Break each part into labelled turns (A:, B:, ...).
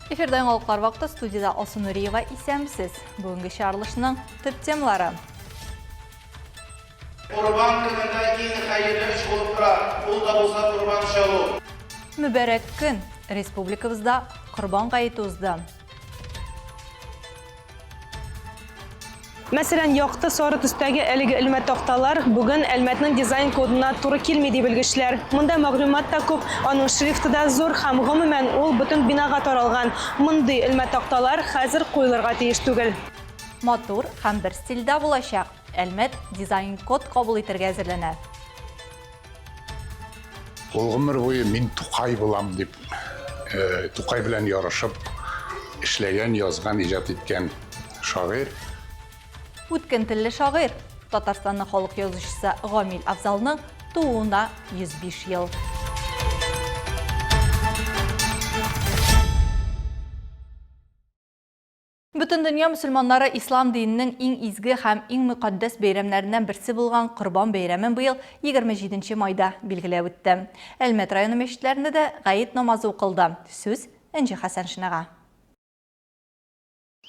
A: Эфирден олықлар вақты студияда Алсу Нуриева исәмсіз. Бүгінгі шарылышының төп темалары.
B: Құрбан күнінде ең хайырлы іш болып тұра, ол да болса құрбан шалу.
A: Мүбәрәк күн. Республикабызда құрбан ғайыты узды.
C: Мәселен, яқты сары түстәге әлігі әлмәт тоқталар бүгін әлмәтнің дизайн кодына туры келмейді білгішлер. Мұнда мәғлумат та көп, аның шрифті да зор һәм ғөмүмән ул бүтін бинаға таралған. Мұндай әлмәт тоқталар хәзер қойылырға тиеш түгел.
A: Матур һәм бір стильда булачак. Әлмәт дизайн код кабул итәргә әзерләнә.
D: Ул гомер буе мин Тукай булам дип, Тукай белән ярышып эшләгән, язган, иҗат иткән шагыйрь.
A: Үткен телле шагыйрь. Татарстанның халык язучысы Гамил Афзалның тууына 105 ел. Бүтін дөнья мусульманнары ислам динінің иң изге һәм иң мөкаддәс бәйрәмнәреннән берсе булган Корбан бәйрәмен быел 27 майда билгеләп үтте. Әлмәт районы мәчетләрендә дә гает намазы укылды. Сүз Энҗи Хәсән Шинага.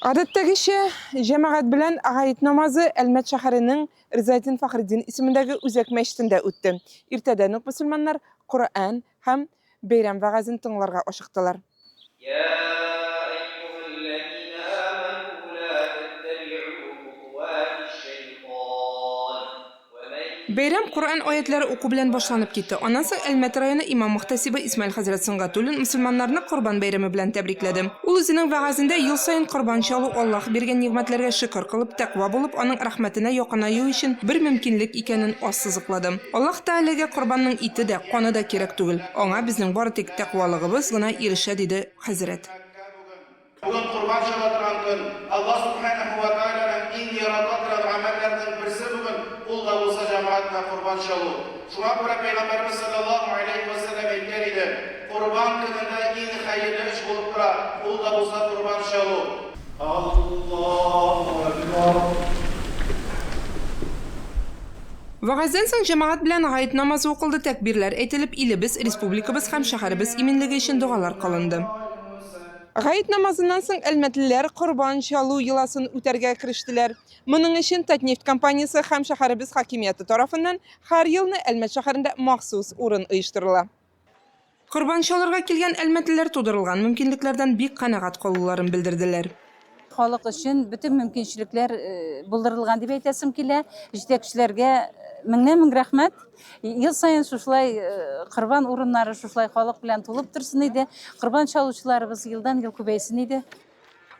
E: Адаттагыча, җәмәгать белән гает намазы Әлмәт шәһәренең Ризаэддин Фәхреддин исемендәге үзәк мәчетендә үтте. Иртәдән үк мусульманнар Коръән һәм бәйрәм вәгазен тыңларга ашыктылар. Бәйрәм Коръән аятлары уку белән башланып китте. Аннан соң Әлмәт районы имам мөхтәсибе Исмаил хәзрәт Сөнгатуллин мусульманнарны Корбан бәйрәме белән тәбрикләде. Ул үзенең вәгазендә ел саен корбан чалу Аллаһ биргән нимәтләргә шөкр кылып, тәкъва булып, аның рәхмәтенә якынаю өчен бер мөмкинлек икәнен ассызыклады. Аллаһ Тәгаләгә корбанның ите дә, каны да кирәк түгел. Аңа безнең бары тик тәкъвалыгыбыз гына ирешә, диде хәзрәт.
B: Бүгін құрбан шала тұрған күн, Аллах Субханаху ва Тааляның ең ярата тұрған амәлләрдің бірсі бүгін, ол да болса жамағатына құрбан шалу. Шуңа күрә Пәйғамбәріміз саллаллаху алейхи ва саллям әйткән иде, құрбан күнінде ең хайырлы іш болып тұра, ол да болса құрбан шалу. Аллаху акбар.
E: Вәгазән соң җәмәгать белән гает намазы укылды, тәкбирләр әйтелеп, илебез, республикабыз һәм шәһәребез иминлеге өчен дугалар кылынды. Гает намазыннан соң әлмәтлеләр корбан чалу йоласын үтәргә керештеләр. Моның өчен Татнефть компаниясе һәм шәһәребез хакимияте тарафыннан һәр елны Әлмәт шәһәрендә махсус урын оештырыла. Корбан чалырга килгән әлмәтлеләр тудырылган мөмкинлекләрдән бик канәгать калуларын белдерделәр.
F: Халык өчен бүтән мөмкинчелекләр булдырылган дип әйтәсем килә. Җитәкчеләргә мең рәхмәт. Ел сайын шушлай корбан урыннары шушлай халык белән тулып торсын иде. Корбан чалучыларыбыз елдан-ел күбәйсен иде.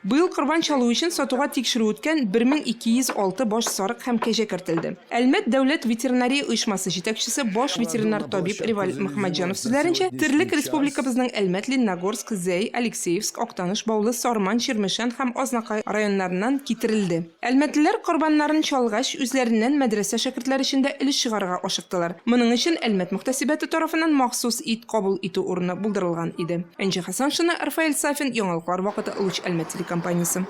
E: Быел корбан чалу өчен сатуга тикшерү үткән 1206 баш сарык һәм кәҗә кертелде. Әлмәт дәүләт ветеринария оешмасы җитәкчесе баш ветеринар табиб Реваль Мөхәммәтҗанов сүзләренчә, тирлек республикабызның Әлмәт, Лениногорск, Зәй, Алексеевск, Актаныш, Баулы, Сарман, Чирмешән һәм Азнакай районнарыннан китерелде. Әлмәтлеләр корбаннарын чалгач үзләреннән мәдрәсә шәкертләре өчен өлеш чыгарга ашыктылар. Моның өчен Әлмәт мөхтәсибәте тарафыннан махсус ит кабул итү урыны булдырылган иде. Энҗи Хәсән Шина, Рафаэль Сафин, Яңалыклар вакыты, Луч Әлмәт компаниясы.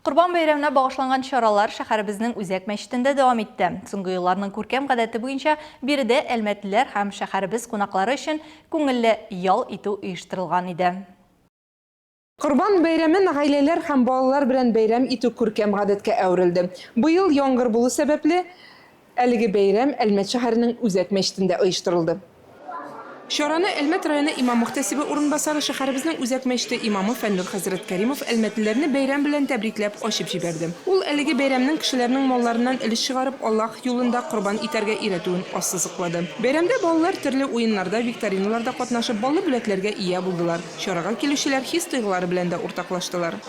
A: Корбан бәйрәменә багышланган чаралар шәһәребезнең үзәк мәчетендә дәвам итте. Соңгы елларның күркәм гадәте буенча биредә әлмәтлеләр һәм шәһәребез кунаклары өчен күңелле ял итү оештырылган иде.
E: Корбан бәйрәмен гаиләләр һәм балалар белән бәйрәм итү күркәм гадәткә әверелде. Быел яңгыр булу сәбәпле әлеге бәйрәм Әлмәт шәһәренең үзәк мәчетендә оештырылды. Шараны Әлмәт районы имам мөхтәсибе урынбасары шәһәребезнең үзәк мәчете имамы Фәннур хәзрәт Кәримов әлмәтлеләрне бәйрәм белән тәбрикләп ачып җибәрде. Ул әлеге бәйрәмнең кешеләрнең малларыннан өлеш чыгарып Аллаһ юлында корбан итәргә өйрәтүен ассызыклады. Бәйрәмдә балалар төрле уеннарда, викториналарда катнашып баллы бүләкләргә ия булдылар. Чарага килүчеләр хис тойгылары белән дә уртаклаштылар.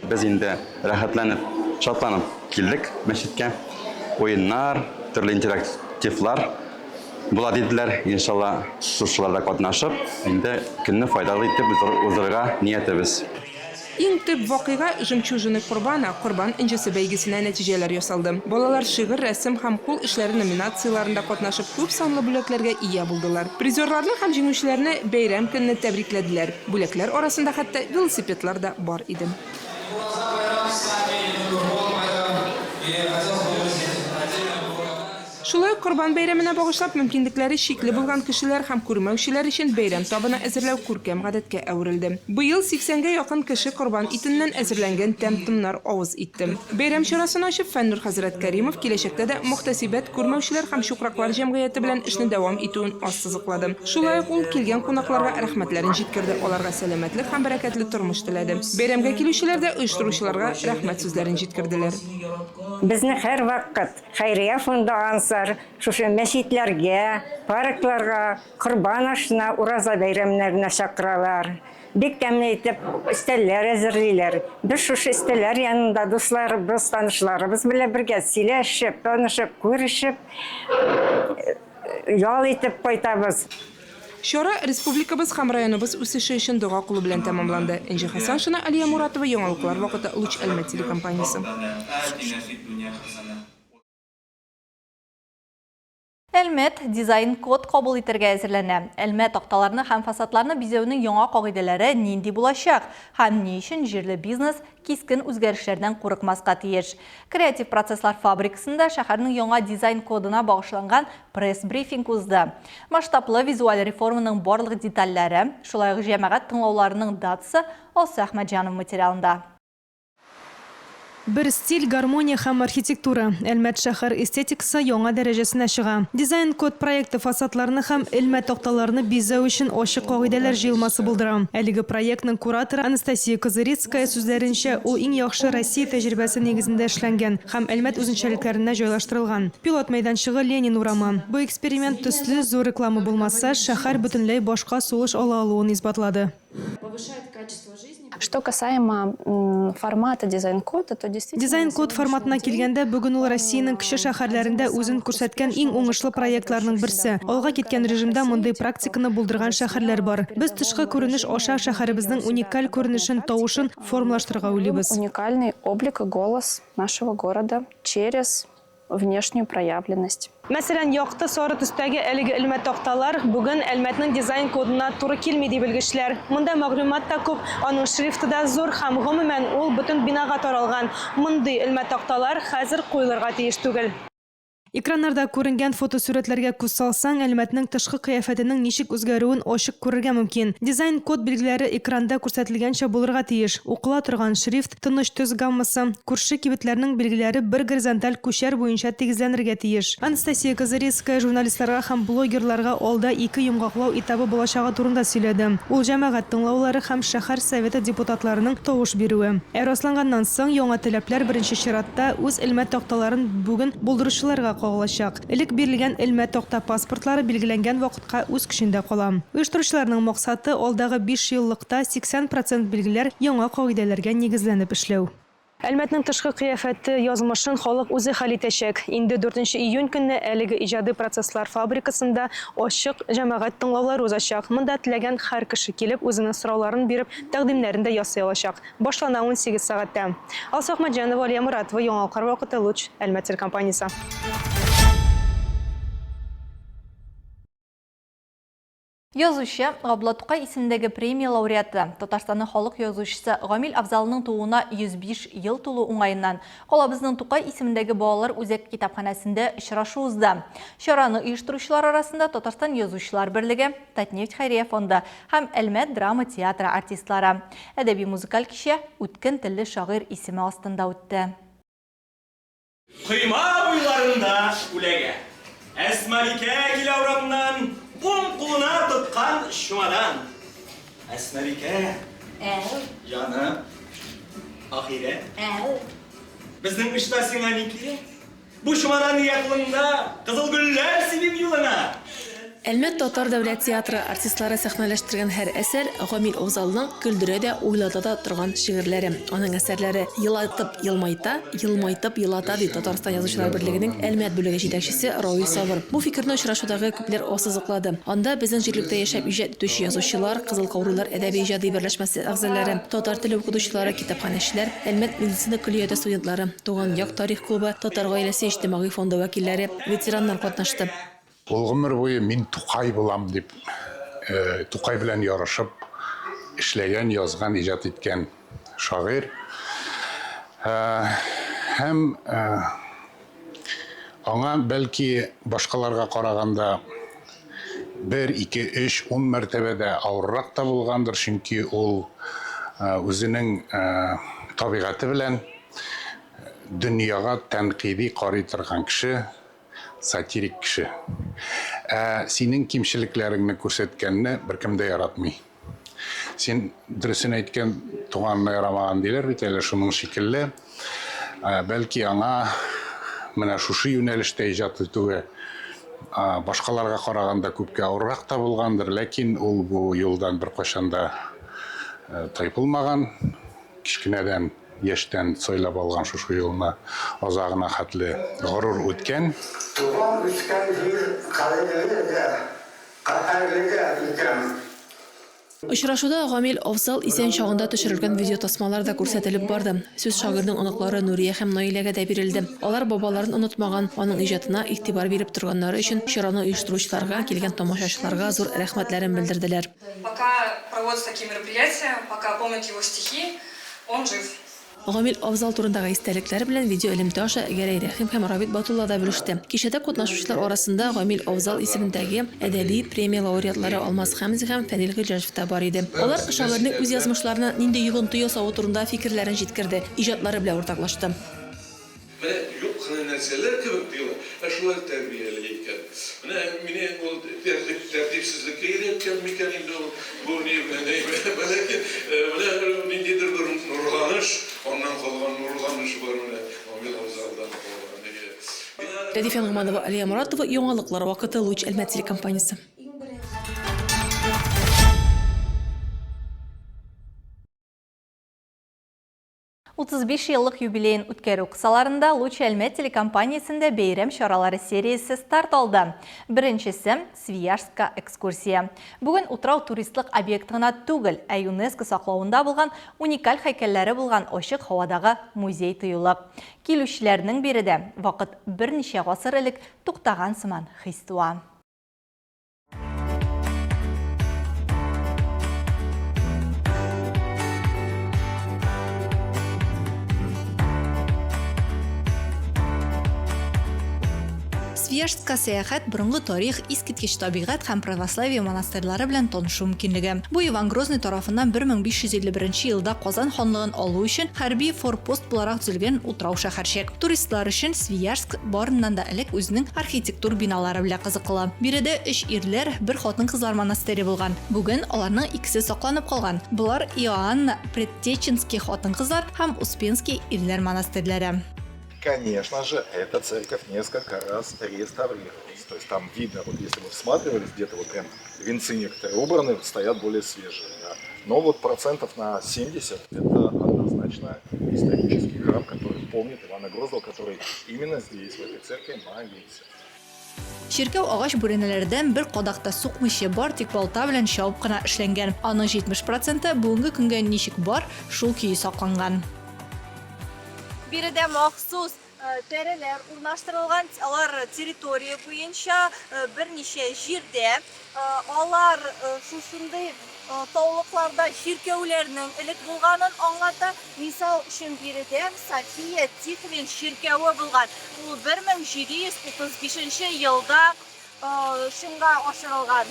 G: Без инде рәхәтләнеп, шатланып килдек мәчеткә. Уеннар, төрле интерактивлар була диделәр. Иншалла, шушыларда катнашып, инде көнне файдалы итеп узырга ниятебез.
E: Иң төп вакыйга Жемчужина Корбана, Корбан инҗесе бәйгесенә нәтиҗәләр ясалды. Балалар шигырь, рәсем һәм кул эшләре номинацияларында катнашып, күп санлы бүләкләргә ия булдылар. Призерларны һәм җиңүчеләрне бәйрәм көнне тәбрикләделәр. Бүләкләр арасында хәтта велосипедлар да бар иде. Шулай ук Корбан бәйрәменә багышлап мөмкинлекләре шикле булган кешеләр һәм күрмәүчеләр өчен бәйрәм табыны әзерләү күркәм гадәткә әверелде. Быел 80-гә якын кеше Корбан итеннән әзерләнгән тәм-томнар авыз итте. Бәйрәм чарасын ачып Фәннур Хәзрәт Кәримов киләчәктә дә мөхтәсибәт күрмәүчеләр һәм чукраклар җәмгыяте белән эшне дәвам итүен ассызыклады. Шулай ук ул килгән кунакларга рәхмәтләрен җиткерде, аларга сәламәтлек һәм бәрәкәтле тормыш теләде. Бәйрәмгә килүчеләр дә оештыручыларга рәхмәт сүзләрен җиткерделәр.
H: Безне һәр вакыт хәйрия фонды ансар, шушы мәчетләргә, паркларга, Корбан ашына, ураза бәйрәмнәренә чакыралар. Бик тәмле итеп өстәлләр әзерлиләр. Без шушы өстәлләр янында дусларыбыз, танышларыбыз белән бергә сөйләшеп, танышып, күрешеп, ял итеп кайтабыз.
E: Чара республикабыз һәм районыбыз үсеше өчен дуга кылу белән тәмамланды. Энҗе Хәсәншина, Алия Муратова, Яңалыклар вакыты, Луч Әлмәт телекомпаниясе.
A: Әлмәт дизайн код кабул итәргә әзерләнә. Әлмәт такталарны һәм фасадларны бизәүнең яңа кагыйдәләре нинди булачак һәм ни өчен җирле бизнес кискен үзгәрешләрдән курыкмаска тиеш. Креатив процесслар фабрикасында шәһәрнең яңа дизайн кодына багышланган пресс-брифинг узды. Масштаблы визуаль реформаның барлык детальләре, шулай ук җәмәгать тыңлауларының датасы Алса Әхмәтҗанов материалында.
C: Бер стиль, гармония һәм архитектура. Әлмәт шәһәр эстетикасы яңа дәрәҗәсенә чыга. Дизайн код проекты фасадларны һәм Әлмәт такталарны бизәү өчен ачык кагыйдәләр җыелмасы булдыра. Әлеге проектның кураторы Анастасия Козырицкая сүзләренчә, ул иң яхшы Россия тәҗрибәсе нигезендә эшләнгән һәм Әлмәт үзенчәлекләренә җайлаштырылган. Пилот мәйданчыгы Ленин урамы. Бу эксперимент төсле зур реклама булмаса, шәһәр бөтенләй башка сулыш ала алуын исбатлады.
I: Что касаемо формата дизайн-кода, то действительно...
C: Дизайн-код форматына килгәндә, бүген ул Россиянең кече шәһәрләрендә үзен күрсәткән иң уңышлы проектларның берсе. Алга киткән режимда мондый практиканы булдырган шәһәрләр бар. Без тышкы күренеш аша шәһәребезнең уникаль күренешен, тавышын формалаштырырга уйлыйбыз.
I: Уникальный облик и голос нашего города через внешнюю проявленность.
C: Мәсәлән, якты сары төстәге әлеге Әлмәт такталар бүген Әлмәтнең дизайн кодына туры килми ди белгечләр. Монда мәгълүмат та күп, аның шрифты да зур һәм гомумән ул бөтен бинага таралган. Мондый Әлмәт такталар хәзер куелырга тиеш түгел. Экраннарда күренгән фотосурәтләргә күз салсаң, Әлмәтнең тышкы кыяфәтенең ничек үзгәрүен ачык күрергә мөмкин. Дизайн код билгеләре экранда күрсәтелгәнчә булырга тиеш. Укыла торган шрифт, тыныч төс гаммасы, күрше кибетләрнең билгеләре бер горизонталь күчәр буенча тигезләнергә тиеш. Анастасия Козырицкая журналистларга һәм блогерларга алда ике йомгаклау этабы булачагы турында сөйләде. Ул җәмәгать тыңлаулары һәм шәһәр советы депутатларының тавыш бирүе. Расланганнан соң яңа таләпләр беренче чиратта үз Әлмәт такталарын бүген булдыручыларга кагылачак. Элек бирелгән Әлмәт такта паспортлары билгеләнгән вакытка үз көчендә кала. Оештыручыларның максаты алдагы 5 еллыкта 80% билгеләр яңа кагыйдәләргә нигезләнеп эшләү. Әлмәтнең тышкы кыяфәте язмышын халык үзе хәл итәчәк. Инде 4 июнь көнне әлеге иҗади процесслар фабрикасында ачык җәмәгать тыңлаулары узачак. Монда теләгән һәр кеше килеп үзенең сорауларын биреп, тәкъдимнәрен дә ясый алачак. Башлана 18 сәгатьтә. Алса Әхмәтҗанова, Алия Муратова, Яңалыклар вакыты, Луч Әлмәт телекомпаниясе.
A: Язучы Габдулла Тукай исемендәге премия лауреаты, Татарстанның халык язучысы Гамил Афзалның тууына 105 ел тулу уңаеннан калабызның Тукай исемендәге балалар үзәк китапханәсендә очрашу узды. Чараны оештыручылар арасында Татарстан язучылар берлеге, Татнефть хәйрия фонды һәм Әлмәт драма театры артистлары. Әдәби музыкаль кичә үткен телле шагыйрь исеме астында үтте.
J: Кыйма буйларында үләгә, Әсмәликә киләурамнан Бум кулына тоткан шумадан. Әсмәрикә. Җаным. Ахирә. Безнең эштә сиңа ни кирәк? Бу шумадан якылында кызыл гөлләр сибеп юлына.
K: Әлмәт татар дәүләт театры артистлары сәхнәләштергән һәр әсәр Гамил Афзалның көлдерә дә, уйлата да торган шигырьләре. Аның әсәрләре елатып елмайта, елмайтып елата ди Татарстан язучылар берлегенең Әлмәт бүлеге җитәкчесе Равил Сабыр. Бу фикерне очрашудагы күпләр ассызыклады. Анда безнең җирлектә яшәп иҗат итүче язучылар, Кызыл Каурулар әдәби иҗади берләшмәсе әгъзалары, татар теле укытучылары, китапханәчеләр, Әлмәт медицина көллияте студентлары, Туган як тарих клубы, Татар гаиләсе иҗтимагый фонды вәкилләре, ветераннар катнашты.
D: Ул гомер буе мин Тукай булам дип, Тукай белән ярышып эшләгән, язган, иҗат иткән шагыйрь. Һәм Аңа бәлки башкаларга караганда 1, 2, 3, 10 мәртәбәдә авыррак та булгандыр, чөнки ул үзенең табигаты белән дөньяга тәнкыйди карый торган кеше, сатирик кеше. Синең кимчелекләреңне күрсәткәнне беркем дә яратмый. Син дөресен әйткән туганны ярамаган диләр бит әле шуның шикелле. Бәлки аңа менә шушы юнәлештә иҗат итүе башкаларга караганда күпкә авыррак та булгандыр, ләкин ул бу юлдан беркайчан да тайпылмаган. Кичкенәдән, яшьтән сайлап алган шушы юлны азагына хәтле горур үткән.
L: Туган үскән җир кадерлегә икән.
K: Очрашуда Гамил Авзал исән чагында төшерелгән видеотасмалар да күрсәтелеп барды. Сүз шагыйрьнең оныклары Нурия һәм Наиләгә дә бирелде. Алар бабаларын онытмаган, аның иҗатына игътибар биреп торганнары өчен чараны оештыручыларга, килгән тамашачыларга зур рәхмәтләрен белдерделәр.
M: Пока проводятся такие мероприятия, пока помнят его стихи, он жив.
K: Гамил Авзал турындагы истәлекләре белән видео элемтәше Гәрәй Рәхим һәм Рабит Батулла да бүлеште. Кичәдә катнашучылар арасында Гамил Авзал исемендәге әдәби премия лауреатлары Алмаз Хәмзи һәм Фәнил Гыйлҗанов та бар иде. Алар шагыйрьнең үз язмышларына нинди йогынты ясавы турында фикерләрен җиткерде, иҗатлары белән уртаклашты.
N: Менә юк кына нәрсәләр кебек диләр. Шулар тәрбияле икән. Менә мине ул тәртипсезлеккә өйрәткән микән инде ул бу ни бәләкин менә ниндидер бер нурганыш, аннан калган нурганыш бар менә Гамил Авзалдан калган.
K: Ләдифә Нугманова, Алия Моратова, яңалыклар вакыты Луч Әлмәт телекомпаниясе.
A: 35 еллык юбилейн үткәрү кысаларында Луч Әлмәт телекомпаниясендә бәйрәм чаралары сериясе старт алды. Беренчесе Свияжска экскурсия. Бүген утрау туристлык объектына түгел, ә ЮНЕСКО саклауында булган уникаль һәйкәлләре булган ачык һавадагы музей тыюлык. Килүчеләрнең биредә вакыт берничә гасыр элек туктаган сыман хис туа. Свияжска сәяхәт борынгы тарих, искиткеч табигать һәм православие монастырьлары белән танышу мөмкинлеге. Бу Иван Грозный тарафыннан 1551 елда Казан ханлыгын алу өчен хәрби форпост буларак төзелгән утрау шәһәрчек. Туристлар өчен Свияжск барыннан да элек үзенең архитектур биналары белән кызыклы. Биредә 3 ирләр, 1 хатын-кызлар монастыре булган. Бүген аларның икесе сакланып калган. Булар Иоанна Предтеченский хатын-кызлар һәм Успенский ирләр монастырьлары.
O: Конечно же, эта церковь несколько раз реставрировалась. То есть там видно, вот если вы всматривались, где-то вот прям венцы некоторые убраны, стоят более свежие. Да. Но вот процентов на 70 это однозначно исторический храм, который помнит Ивана Грозного, который именно здесь, в этой церкви, молился.
A: Ширкәү агач бүрәнәләрдән бер кадакта сукмыйчы бар, тик балта белән чабып кына эшләнгән. Аның 70% бүгенге көнгә ничек бар, шул көе сакланган.
P: Биредә махсус тәреләр урнаштырылган, алар территория буенча берничә җирдә. Алар шушындый таулыкларда ширкәүләрнең элек булганын аңлата. Мисал өчен биредә София Тихвин ширкәүе булган. Ул 1735 елда шунга ашырылган.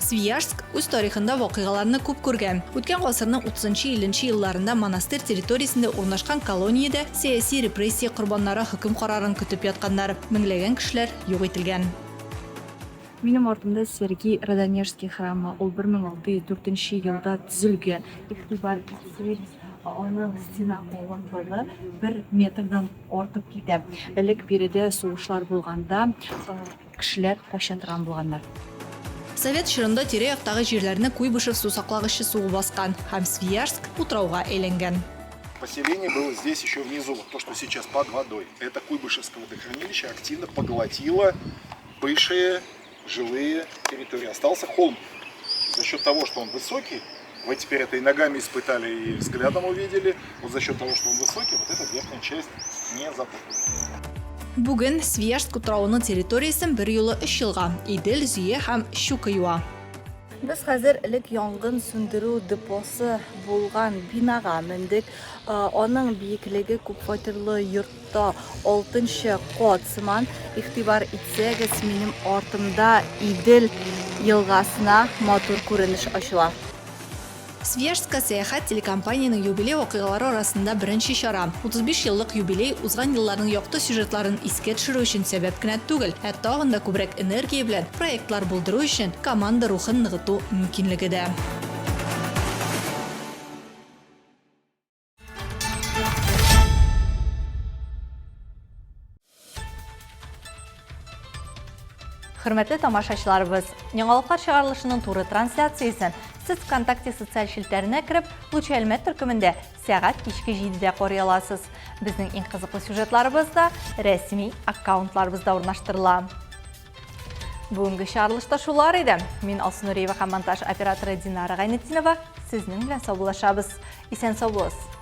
A: Свияжск үз тарихында вакыйгаларны күп күргән. Үткән гасырның 30-50 елларында монастырь территориясендә урнашкан колониядә сәяси репрессия корбаннары хөкем карарын көтеп ятканнар. Меңләгән кешеләр юк ителгән.
Q: Минем артымда Сергей Радонежский храмы. Ул 1604 елда төзелгән. Игътибар итсәгез, аның стена калынлыгы 1 метрдан артып китә. Элек биредә сугышлар булганда кешеләр кача торган булганнар.
A: Совет чорында тирә-яктагы җирләрне Куйбышев су саклагычы суы баскан һәм Свияжск утрауга әйләнгән.
O: Поселение было здесь еще внизу, то, что сейчас под водой. Это Куйбышевское водохранилище активно поглотило бывшие жилые территории. Остался холм. За счет того, что он высокий, вы теперь это и ногами испытали, и взглядом увидели. Вот за счет того, что он высокий, вот эта верхняя часть не затоплена.
A: Бүген Свияжск утрауының территориясын бер юлы 3 елга Идел, Зөя һәм Щука юа. Біз қазір ілік яңғын сөндіру депосы болған бинаға мендік. Оның бейіклігі көпфатерлы йұртта 6-шы қот сыман. Ихтибар итсегіз менің артымда Идел елғасына матур көрініш ашыла.
K: Свияжска сәяхат телекомпанияның юбилей оқиғалары арасында бірінші шара. 35 еллык юбилей узган елларның яқты сюжетларын искә төшерү өчен сәбәп кенә түгел, ә тагын да күбрәк энергия белән проектлар булдыру өчен команда рухын ныгыту мөмкинлеге дә.
A: Хөрмәтле тамашачыларыбыз, яңалыклар чыгарылышының туры трансляциясын сез ВКонтакте социаль шилтәренә кереп, Лучи Әлмәт төркемендә сәгать кичке 7-дә карый аласыз. Безнең иң кызыклы сюжетларыбыз да рәсми аккаунтларыбызда урнаштырыла. Бүгенге чыгарылышта шулар иде. Мин Алсу Нуриева һәм монтаж операторы Динара Гайнетдинова сезнең белән саубуллашабыз. Исән сау булыгыз.